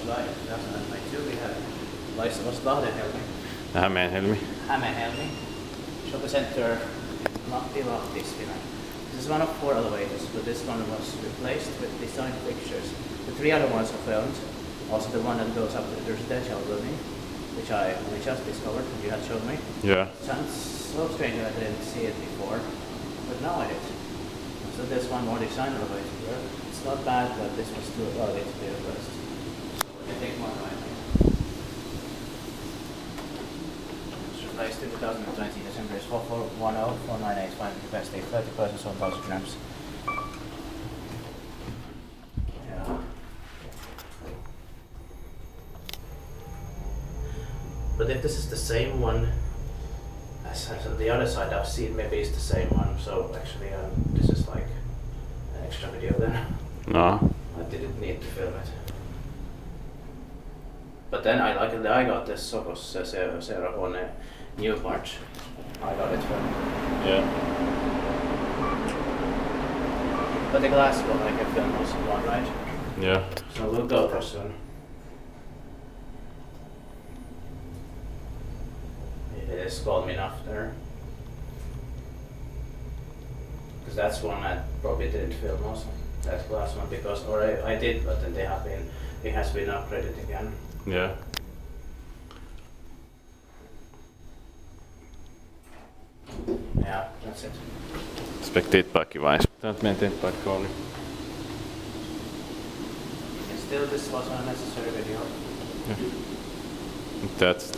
July 2022 we have Lahti Helmi. Hämeen Helmi. Hämeen Helmi. Shopping center Lahti, Finland. This is one of 4 elevators, but this one was replaced with design fixtures. The 3 other ones are filmed. Also the one that goes up to the residential building, which I only just discovered, you had showed me. Yeah. Sounds so strange that I didn't see it before, but now I did. So there's one more design elevator here. It's not bad, but this was too early to be replaced. So we can take more time. It's replaced in 2020, December is 4410498, capacity 30 persons, 1000 grams. Yeah. But if this is the same one as on the other side, I've seen maybe it's the same one. So actually, this is like an extra video then. No. I didn't need to film it. But then I got this Sokos Kone new part. I got it from. Yeah. But the glass one I can film also one, right? Yeah. So we'll go there soon. It is calm enough there. Because that's one I probably didn't film also. That glass one, because, or I did, but then it has been upgraded again. Yeah. Yeah, that's it. Spec tittpaikki vai? Tää nyt meidän tittpaikka oli. And still this was an unnecessary video. Yeah. That's